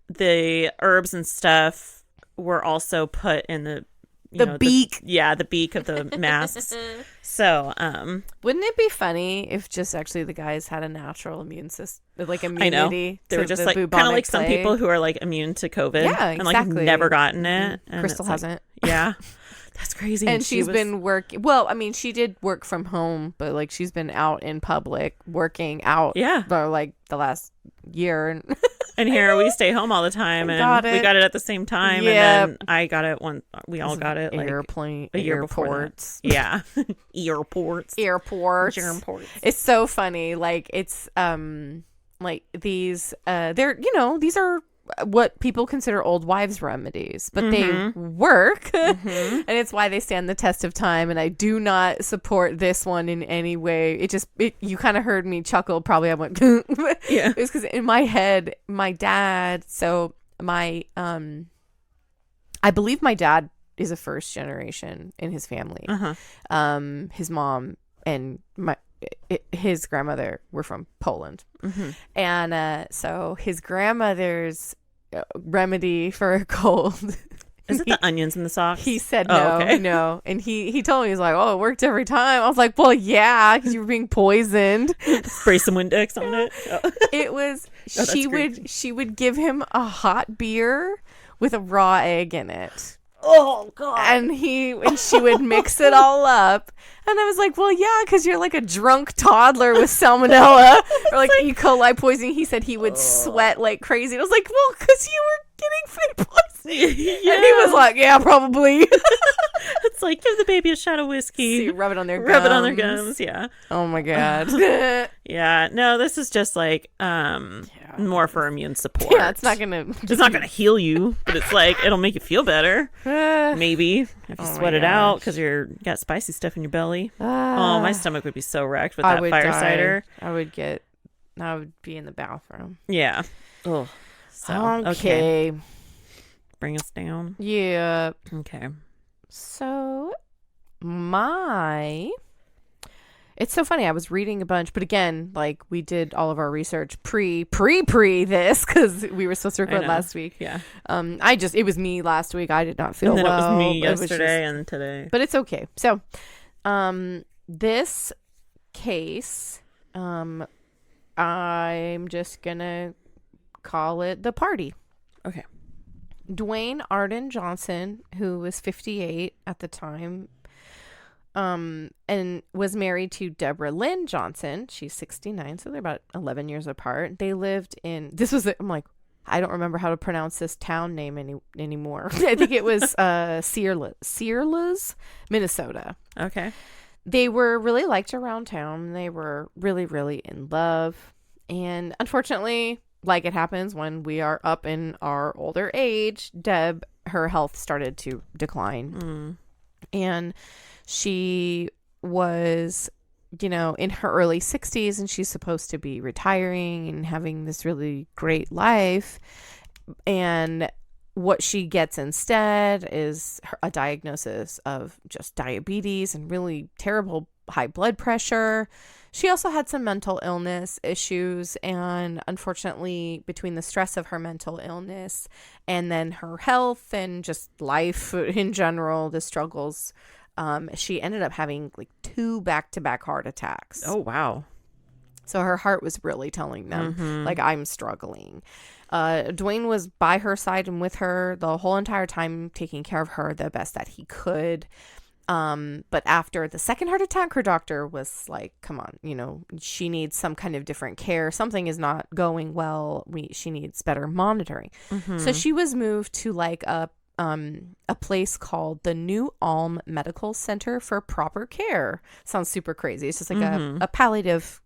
the herbs and stuff were also put in the beak. The beak of the masks. So, wouldn't it be funny if just actually the guys had a natural immune system, immunity? I know. They were just kind of some people who are immune to COVID. Yeah, exactly. And never gotten it. And Crystal hasn't. Yeah. That's crazy. And she's been working. Well, I mean, she did work from home, but like she's been out in public working out. Yeah. For like the last year. And here we stay home all the time, and we got it at the same time. Yep. And then I got it when we all got it like a year before. Yeah. Airports. It's so funny. Like it's like these they're these are what people consider old wives remedies, but they work. And it's why they stand the test of time, and I do not support this one in any way. You kind of heard me chuckle. Probably I went yeah. It's because in my head my dad, so my I believe my dad is a first generation in his family. His mom and his grandmother were from Poland. And so his grandmother's remedy for a cold, is it the onions in the socks? He said no. And he told me, he's like, oh, it worked every time. I was like, well, yeah, because you were being poisoned. Spray some Windex on it. It was she would give him a hot beer with a raw egg in it. Oh God! And she would mix it all up, and I was like, "Well, yeah, because you're like a drunk toddler with salmonella or like E. coli poisoning." He said he would sweat like crazy. I was like, "Well, because you were getting food poisoning." Yeah. And he was like, "Yeah, probably." It's like, give the baby a shot of whiskey. See, rub it on their gums. Yeah. Oh my God. Yeah. No, this is just like more for immune support. Yeah, it's not gonna heal you, but it's like it'll make you feel better. Maybe if you sweat it out because you got spicy stuff in your belly. Oh, my stomach would be so wrecked with that fire cider. I would be in the bathroom. Yeah. Oh. So okay. Bring us down. Yeah. Okay. So it's so funny. I was reading a bunch, but again, like we did all of our research pre this because we were supposed to record last week. Yeah. It was me last week. I did not feel well. It was me yesterday and today. But it's okay. So, this case, I'm just gonna call it the party. Okay. Dwayne Arden Johnson, who was 58 at the time, and was married to Deborah Lynn Johnson. She's 69, so they're about 11 years apart. They lived in, I'm like, I don't remember how to pronounce this town name anymore. I think it was Searles, Minnesota. Okay. They were really liked around town. They were really, really in love. And unfortunately, like it happens when we are up in our older age, Deb, her health started to decline. And she was, in her early 60s, and she's supposed to be retiring and having this really great life. And what she gets instead is a diagnosis of just diabetes and really terrible high blood pressure. She also had some mental illness issues, and unfortunately, between the stress of her mental illness and then her health and just life in general, the struggles, she ended up having like 2 back-to-back heart attacks. Oh, wow. So her heart was really telling them, like, I'm struggling. Dwayne was by her side and with her the whole entire time, taking care of her the best that he could. But after the second heart attack, her doctor was like, come on, she needs some kind of different care. Something is not going well. She needs better monitoring. So she was moved to like a place called the New Ulm Medical Center for Proper Care. Sounds super crazy. It's just like a palliative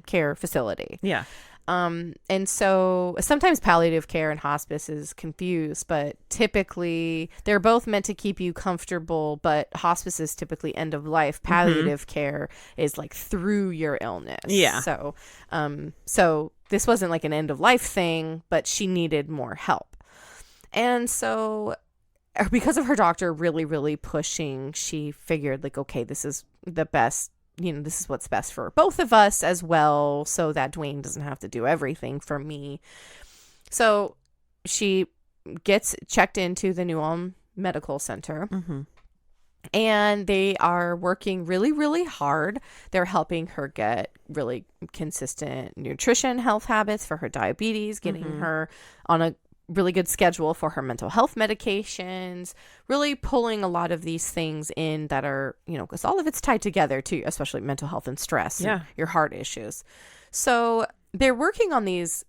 care facility. Yeah. And so sometimes palliative care and hospice is confused, but typically they're both meant to keep you comfortable, but hospice is typically end of life. Palliative care is like through your illness. Yeah. So this wasn't like an end of life thing, but she needed more help. And so because of her doctor really, really pushing, she figured like, okay, this is the best. This is what's best for both of us as well, so that Dwayne doesn't have to do everything for me. So she gets checked into the New Ulm Medical Center, and they are working really, really hard. They're helping her get really consistent nutrition health habits for her diabetes, getting her on a really good schedule for her mental health medications, really pulling a lot of these things in that are, because all of it's tied together too, especially mental health and stress, and your heart issues. So they're working on these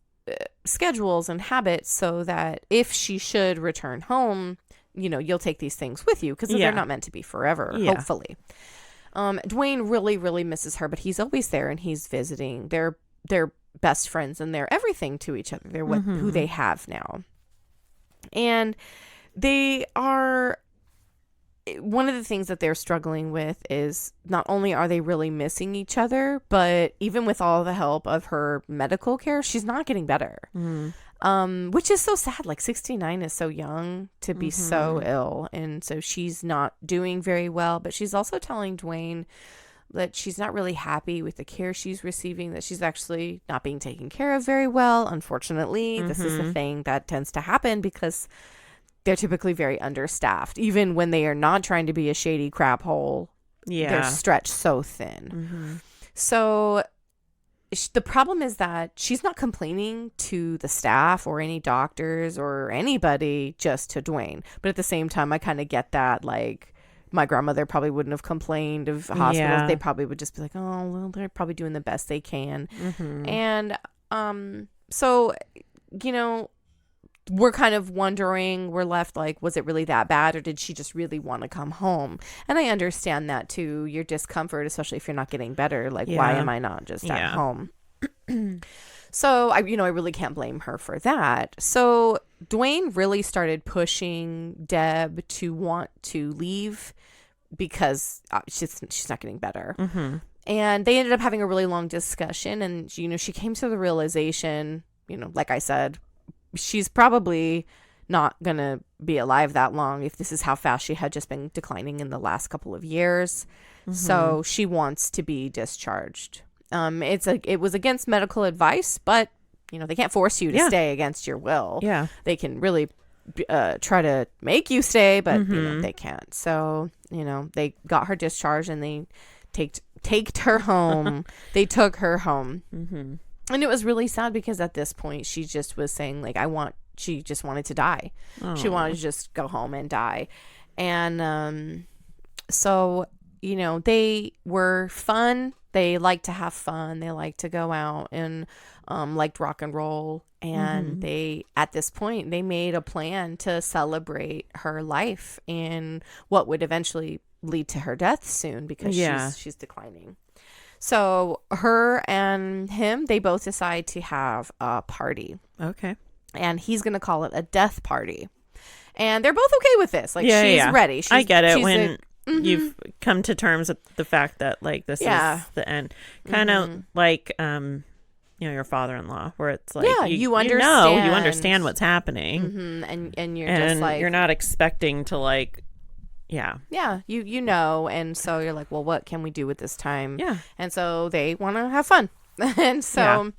schedules and habits so that if she should return home, you'll take these things with you because they're not meant to be forever, hopefully. Dwayne really, really misses her, but he's always there and he's visiting. They're best friends and they're everything to each other. They're who they have now. And they are, one of the things that they're struggling with is not only are they really missing each other, but even with all the help of her medical care, she's not getting better. Which is so sad. Like 69 is so young to be so ill. And so she's not doing very well, but she's also telling Dwayne that she's not really happy with the care she's receiving, that she's actually not being taken care of very well. Unfortunately, this is the thing that tends to happen because they're typically very understaffed. Even when they are not trying to be a shady crap hole, they're stretched so thin. So the problem is that she's not complaining to the staff or any doctors or anybody, just to Dwayne. But at the same time, I kind of get that, like, my grandmother probably wouldn't have complained of hospitals. Yeah. They probably would just be like, oh, well, they're probably doing the best they can. And so, we're kind of wondering, we're left like, was it really that bad, or did she just really want to come home? And I understand that too, your discomfort, especially if you're not getting better. Like, why am I not just at home? So I really can't blame her for that. So Dwayne really started pushing Deb to want to leave because she's not getting better. And they ended up having a really long discussion, and she came to the realization, like I said, she's probably not going to be alive that long if this is how fast she had just been declining in the last couple of years. So she wants to be discharged. It was against medical advice, but they can't force you to stay against your will. Yeah, they can really try to make you stay, but they can't. So they got her discharged and they taked her home. They took her home. And it was really sad because at this point she just was saying, like, she just wanted to die. She wanted to just go home and die. And so they were fun. They like to have fun. They like to go out and liked rock and roll. And they, at this point, they made a plan to celebrate her life and what would eventually lead to her death soon because she's declining. So her and him, they both decide to have a party. Okay. And he's going to call it a death party. And they're both okay with this. Like, she's ready. I get it when you've come to terms with the fact that, like, this is the end. Kind of like, your father-in-law, where it's like, you understand. You understand what's happening. And you're just like, you're not expecting to, like, and so you're like, well, what can we do with this time? And so they want to have fun. And so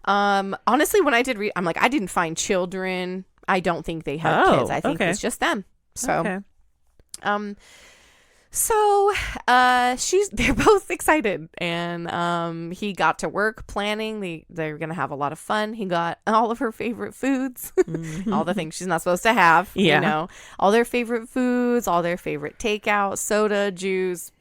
honestly, when I did read, I'm like, I didn't find children. I don't think they had kids. I think it's just them. So So they're both excited, and he got to work planning. They're gonna have a lot of fun. He got all of her favorite foods, all the things she's not supposed to have. All their favorite foods, all their favorite takeout, soda, juice,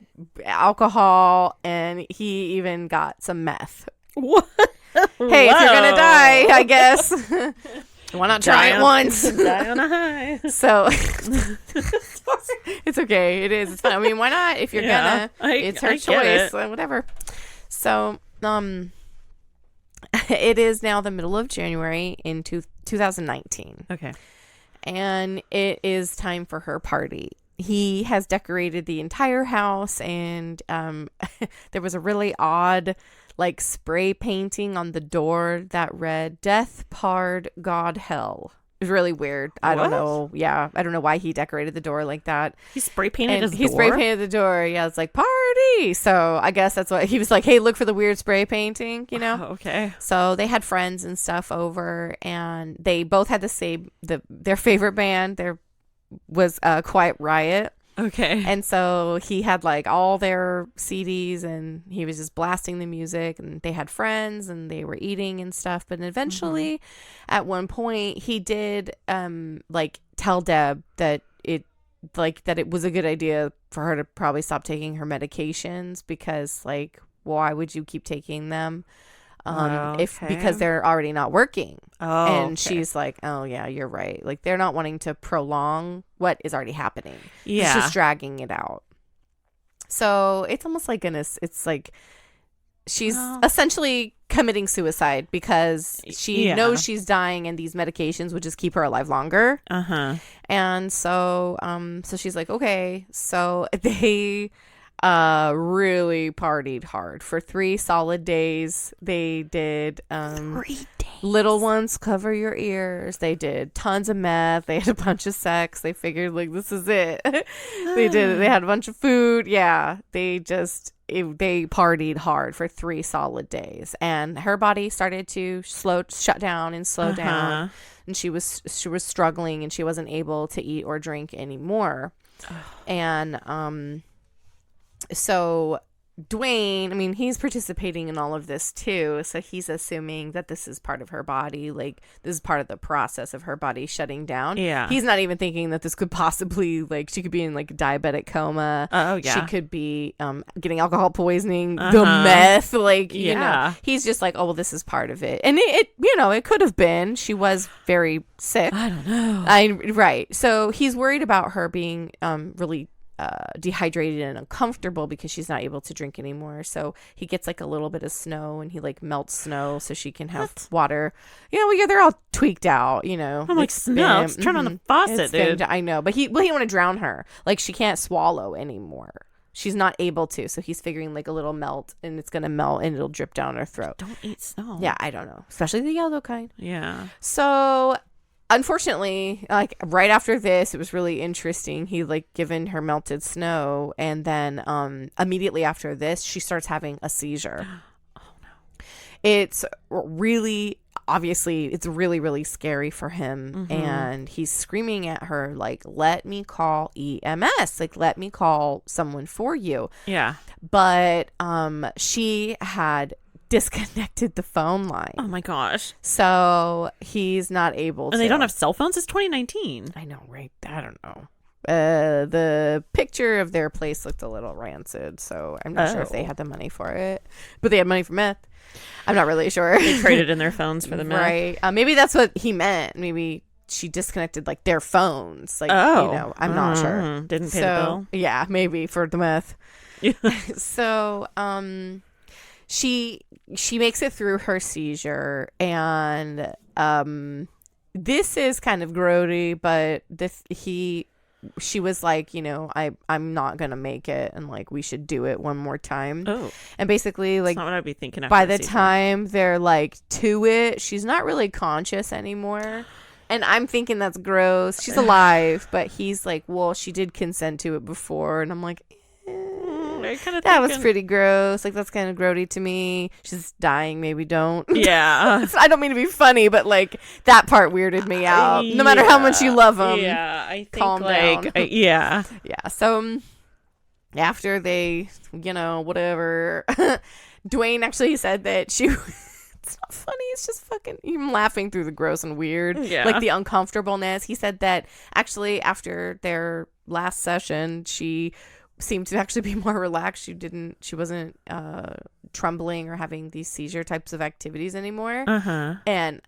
alcohol, and he even got some meth. What? Hey, if you're gonna die, I guess. Why not try it once? Die on a high. So it's okay. It is. It's fine. I mean, why not? If you're gonna, it's her choice. Whatever. So, it is now the middle of January in 2019. Okay. And it is time for her party. He has decorated the entire house, and there was a really odd, like, spray painting on the door that read "Death, Pard, God, Hell." It was really weird. I don't know. Yeah, I don't know why he decorated the door like that. He spray painted his door? He spray painted the door. Yeah, it's like, party. So I guess that's what he was like, hey, look for the weird spray painting, Okay. So they had friends and stuff over, and they both had the same, their favorite band. There was Quiet Riot. Okay. And so he had like all their CDs and he was just blasting the music, and they had friends and they were eating and stuff. But eventually at one point he did like tell Deb that it was a good idea for her to probably stop taking her medications, because like, why would you keep taking them because they're already not working? And she's like, oh yeah, you're right. Like, they're not wanting to prolong what is already happening. Yeah. It's just dragging it out. So it's almost like it's like she's essentially committing suicide, because she knows she's dying and these medications would just keep her alive longer. And so so she's like, okay. So they really partied hard for 3 solid days. They did 3 days. Little Ones, Cover Your Ears. They did tons of meth. They had a bunch of sex. They figured like, this is it. They had a bunch of food. Yeah, they partied hard for 3 solid days, and her body started to shut down and slow down, and she was struggling, and she wasn't able to eat or drink anymore. And so Dwayne, I mean, he's participating in all of this too, so he's assuming that this is part of her body, like this is part of the process of her body shutting down. Yeah, he's not even thinking that this could possibly, like, she could be in like a diabetic coma. She could be getting alcohol poisoning, the meth, like, you know, he's just like, oh well, this is part of it. And it it could have been, she was very sick, I don't know, right. So he's worried about her being really dehydrated and uncomfortable because she's not able to drink anymore. So he gets like a little bit of snow, and he like melts snow so she can have water. They're all tweaked out, I'm like, snow, let's turn on the faucet, dude. I know, but he want to drown her. Like, she can't swallow anymore. She's not able to. So he's figuring like a little melt, and it's gonna melt and it'll drip down her throat. Don't eat snow. Yeah, I don't know, especially the yellow kind. Yeah. So unfortunately, like right after this, it was really interesting. He like given her melted snow, and then immediately after this, she starts having a seizure. Oh no! It's really really scary for him, and he's screaming at her like, "Let me call EMS! Like, let me call someone for you." Yeah. But she had disconnected the phone line. Oh my gosh. So he's not able to. And they don't have cell phones? It's 2019. I know, right? I don't know. The picture of their place looked a little rancid, so I'm not sure if they had the money for it. But they had money for meth. I'm not really sure. They traded in their phones for the meth. Right. Maybe that's what he meant. Maybe she disconnected like their phones. Like, I'm not sure. Didn't pay the bill? Yeah, maybe for the meth. So, she makes it through her seizure, and this is kind of grody, but she was like, I'm not gonna make it, and like, we should do it one more time. Oh, and basically, like, that's not what I'd be thinking after by the time they're like to it, she's not really conscious anymore. And I'm thinking that's gross. She's alive, but he's like, well, she did consent to it before, and I'm like, that was pretty gross. Like, that's kind of grody to me. She's dying. Maybe don't. Yeah. I don't mean to be funny, but like, that part weirded me out. No matter how much you love them. Yeah. I think calm down. Yeah. Yeah. So after they, whatever, Dwayne actually said that she. It's not funny. It's just fucking. I'm laughing through the gross and weird. Yeah. Like the uncomfortableness. He said that actually after their last session, she seemed to actually be more relaxed. She wasn't trembling or having these seizure types of activities anymore. And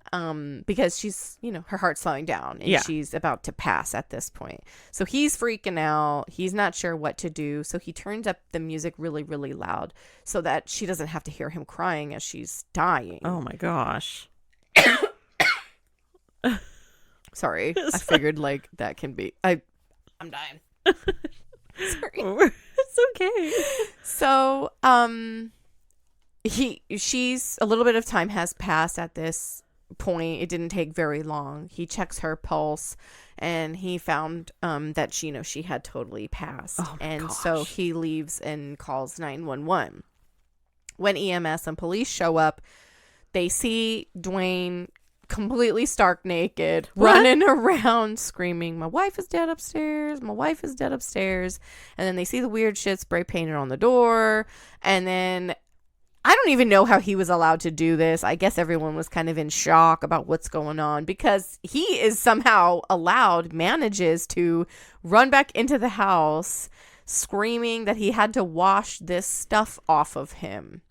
because she's, her heart's slowing down, and she's about to pass at this point. So he's freaking out. He's not sure what to do. So he turns up the music really, really loud so that she doesn't have to hear him crying as she's dying. Oh my gosh. Sorry. I figured like that can be. I'm dying. Sorry. It's okay. So, she's a little bit of time has passed at this point. It didn't take very long. He checks her pulse, and he found that she had totally passed. Oh my gosh. So he leaves and calls 911. When EMS and police show up, they see Dwayne completely stark naked, running around screaming, my wife is dead upstairs, my wife is dead upstairs. And then they see the weird shit spray painted on the door. And then I don't even know how he was allowed to do this. I guess everyone was kind of in shock about what's going on, because he is somehow manages to run back into the house screaming that he had to wash this stuff off of him.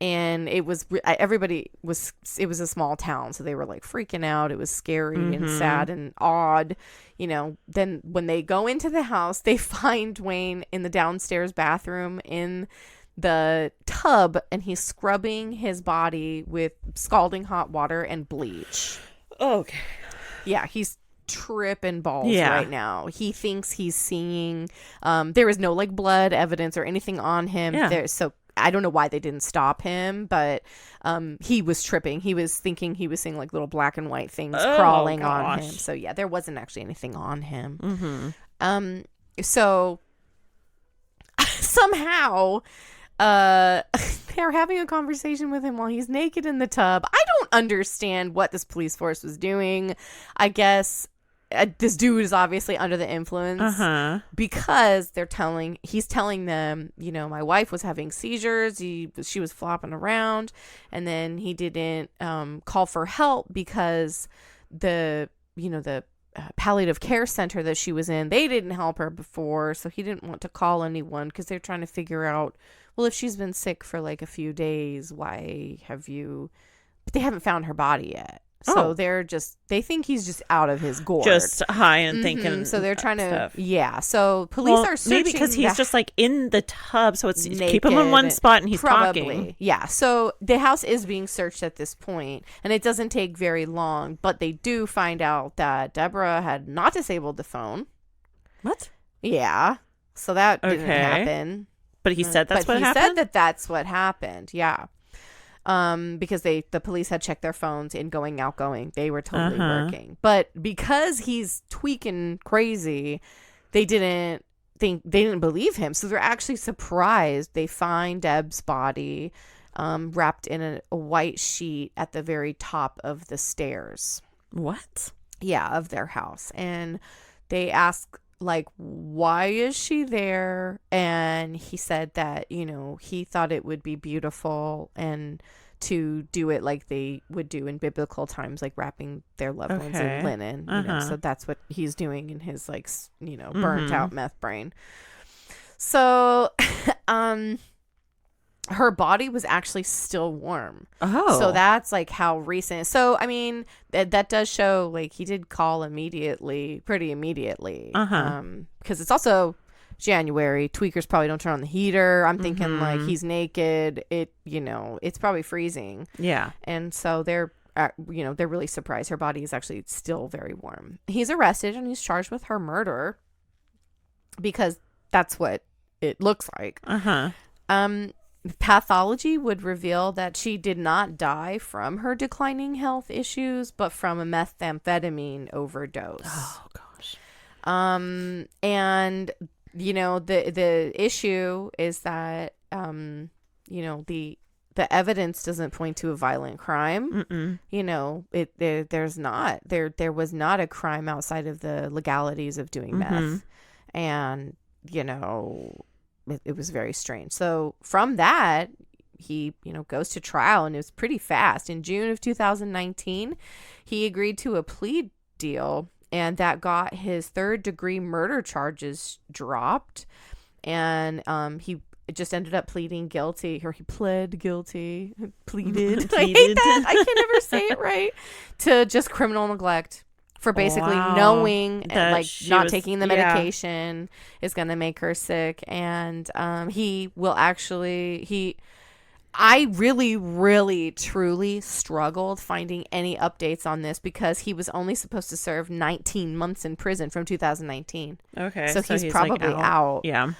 And it was a small town, so they were like freaking out. It was scary and sad and odd, Then when they go into the house, they find Dwayne in the downstairs bathroom in the tub, and he's scrubbing his body with scalding hot water and bleach. Okay. Yeah, he's tripping balls right now. He thinks he's seeing there is no like blood evidence or anything on him. So I don't know why they didn't stop him, but he was tripping. He was thinking he was seeing like little black and white things crawling on him. So yeah, there wasn't actually anything on him. So somehow they're having a conversation with him while he's naked in the tub. I don't understand what this police force was doing. I guess this dude is obviously under the influence because he's telling them, my wife was having seizures. She was flopping around, and then he didn't call for help because the palliative care center that she was in, they didn't help her before, so he didn't want to call anyone because they're trying to figure out, well, if she's been sick for like a few days, why have you? But they haven't found her body yet. So they think he's just out of his gourd. Just high and thinking. So they're trying to, stuff. So police are searching. Maybe because he's just like in the tub. So it's keep him in one spot and he's talking. Yeah. So the house is being searched at this point, and it doesn't take very long. But they do find out that Deborah had not disabled the phone. What? Yeah. So that didn't happen. But he said that's what happened? He said that that's what happened. Yeah. Because the police had checked their phones in outgoing. They were totally working. But because he's tweaking crazy, they didn't believe him. So they're actually surprised. They find Deb's body wrapped in a white sheet at the very top of the stairs. What? Yeah, of their house. And they ask, like, why is she there? And he said that, he thought it would be beautiful and to do it like they would do in biblical times, like wrapping their loved ones in linen. So that's what he's doing in his like, burnt out meth brain. So, her body was actually still warm. Oh. So that's like how recent. So, I mean, that does show like he did call pretty immediately. Because it's also January. Tweakers probably don't turn on the heater. I'm thinking like he's naked. It's probably freezing. Yeah. And so they're really surprised. Her body is actually still very warm. He's arrested and he's charged with her murder because that's what it looks like. Pathology would reveal that she did not die from her declining health issues, but from a methamphetamine overdose. Oh gosh. And the issue is that the evidence doesn't point to a violent crime. There was not a crime outside of the legalities of doing meth, and it was very strange. So from that, he, goes to trial, and it was pretty fast. In June of 2019, he agreed to a plea deal, and that got his third-degree murder charges dropped. And he just ended up pleading guilty, or he pled guilty, pleaded. I hate that. I can never say it right. To just criminal neglect. For basically knowing that like not taking the medication is going to make her sick. And he will actually I really, really, truly struggled finding any updates on this because he was only supposed to serve 19 months in prison from 2019. Okay. So he's probably like out. Yeah.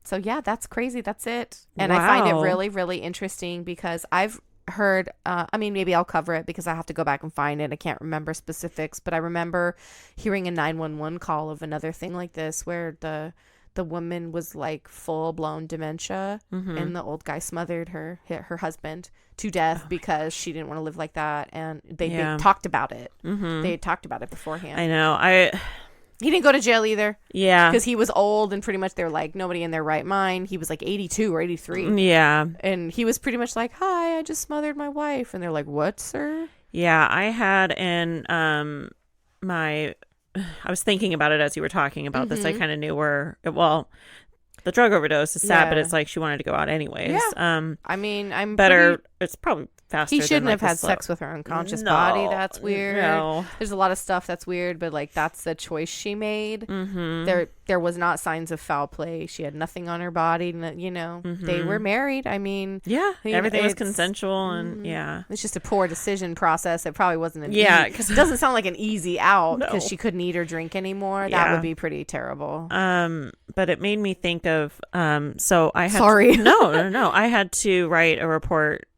So yeah, that's crazy. That's it. And I find it really, really interesting because I've heard maybe I'll cover it because I have to go back and find it. I can't remember specifics, but I remember hearing a 911 call of another thing like this where the the woman was like full blown dementia, and the old guy smothered her husband to death because she didn't want to live like that, and they talked about it. They had talked about it beforehand. I know. He didn't go to jail either. Yeah. Because he was old, and pretty much they're like, nobody in their right mind. He was like 82 or 83. Yeah. And he was pretty much like, hi, I just smothered my wife. And they're like, what, sir? Yeah, I had in I was thinking about it as you were talking about this. I kind of knew the drug overdose is sad, but it's like she wanted to go out anyways. Yeah. I mean, I'm better. It's probably faster. He shouldn't than, have had sex with her unconscious body. That's weird. No. There's a lot of stuff that's weird, but like that's the choice she made. There was not signs of foul play. She had nothing on her body. They were married. I mean, everything was consensual, and it's just a poor decision process. It probably wasn't an because it doesn't sound like an easy out because she couldn't eat or drink anymore. That would be pretty terrible. But it made me think of so I had no I had to write a report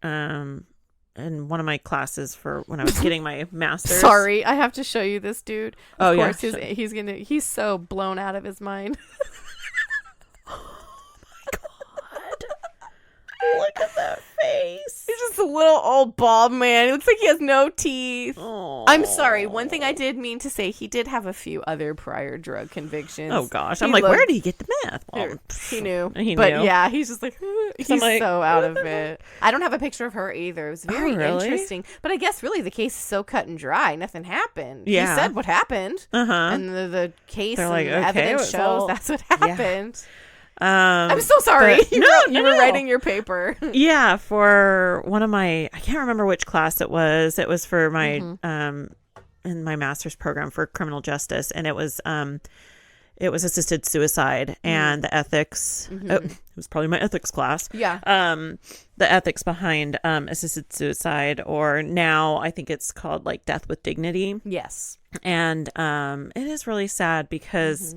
in one of my classes for when I was getting my master's. Sorry, I have to show you this dude. Of course, sure. he's so blown out of his mind. Look at that face. He's just a little old bald man. It looks like he has no teeth. Aww. I'm sorry. One thing I did mean to say, he did have a few other prior drug convictions. Oh, gosh. I'm like, where did he get the meth? Well, he knew. But yeah, he's just like, he's so out of it. I don't have a picture of her either. It was very interesting. But I guess really the case is so cut and dry. Nothing happened. Yeah. He said what happened. And the case and evidence shows that's what happened. Yeah. I'm so sorry. You were writing your paper. Yeah, for one of my, I can't remember which class it was. It was for my in my master's program for criminal justice, and it was assisted suicide and the ethics. It was probably my ethics class. Yeah. The ethics behind assisted suicide, or now I think it's called like death with dignity. Yes. And it is really sad because.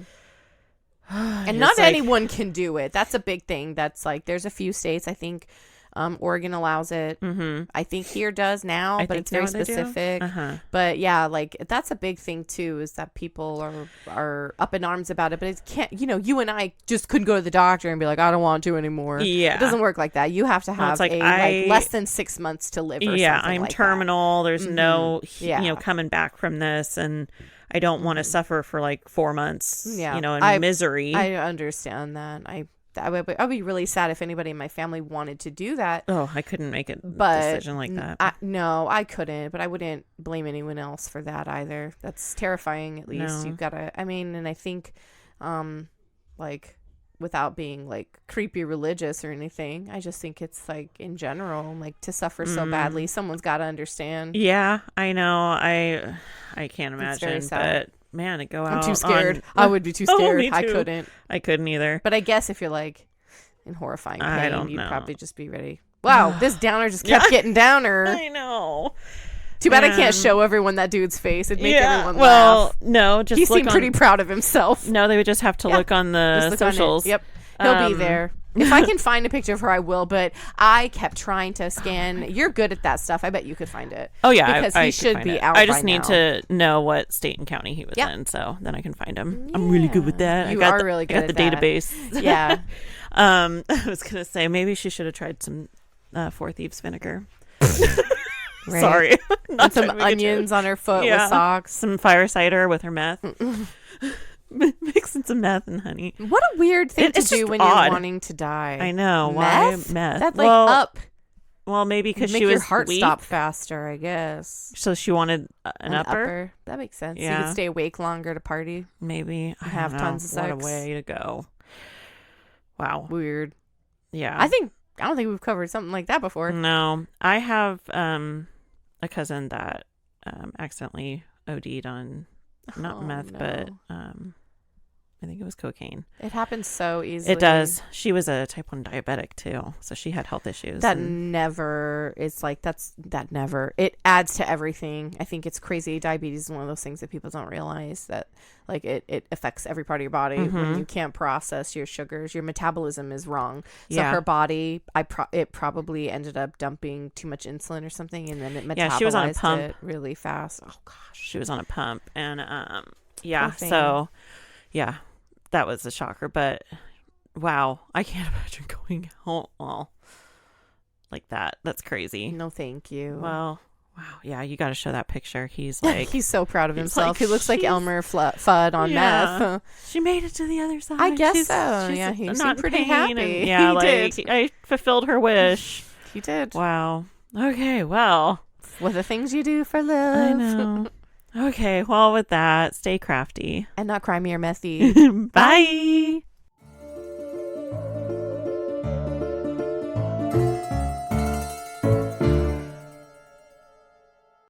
And not anyone can do it. That's a big thing. That's like, there's a few states, I think Oregon allows it. I think here does now, but it's very specific. But yeah, like that's a big thing too, is that people are up in arms about it. But it can't, you and I just couldn't go to the doctor and be like, I don't want to anymore. Yeah. It doesn't work like that. You have to have less than 6 months to live or something I'm like terminal. that. There's no, coming back from this. And I don't want to suffer for like 4 months, in misery. I understand that. I'd be really sad if anybody in my family wanted to do that. Oh, I couldn't make a decision like that. No, I couldn't, but I wouldn't blame anyone else for that either. That's terrifying, at least. No. You've got to, and I think, like, without being like creepy religious or anything, I just think it's like in general, like to suffer so badly, someone's got to understand. Yeah, I know. I can't imagine, but man, go out. I'm too scared. I would be too scared. Me too. I couldn't either. But I guess if you're like in horrifying pain, you'd probably just be ready. Wow, this downer just kept getting downer. I know. Too bad I can't show everyone that dude's face. It'd make everyone laugh. No, just he seemed pretty proud of himself. No, they would just have to look on the socials. Yep, he'll be there. If I can find a picture of her, I will. But I kept trying to scan. You're good at that stuff. I bet you could find it. Oh yeah, because he should be out. I just need to know what state and county he was in, so then I can find him. I'm really good with that. You are really good. I got the database. Yeah. I was gonna say maybe she should have tried some Four Thieves Vinegar. Right. Sorry. And some onions on her foot with socks. Some fire cider with her meth. Mixing some meth and honey. What a weird thing to do when you're wanting to die. I know. Meth? Why meth? That's like up. Well, maybe because she was your heart weak. Stop faster, I guess. So she wanted an upper? That makes sense. Yeah. So you could stay awake longer to party. Maybe. I have tons of sex. What a way to go. Wow. Weird. Yeah. I don't think we've covered something like that before. No. I have a cousin that accidentally OD'd on not meth, but I think it was cocaine. It happens so easily. It does. She was a type 1 diabetic too, so she had health issues. That never it adds to everything. I think it's crazy. Diabetes is one of those things that people don't realize, that like it affects every part of your body. When you can't process your sugars, your metabolism is wrong. So her body, it probably ended up dumping too much insulin or something, and then it metabolized she was on a pump it really fast. Oh gosh, she was on a pump, and so that was a shocker. But wow, I can't imagine going home like that. That's crazy. No, thank you. Well, wow. Yeah, you got to show that picture. He's like, he's so proud of himself. He looks like Elmer Fudd on meth. She made it to the other side. I guess so. Yeah, he seemed pretty happy. Yeah, he did. I fulfilled her wish. He did. Wow. Okay, well. What the things you do for love. I know. Okay, well, with that, stay crafty. And not crimey or methy. Bye.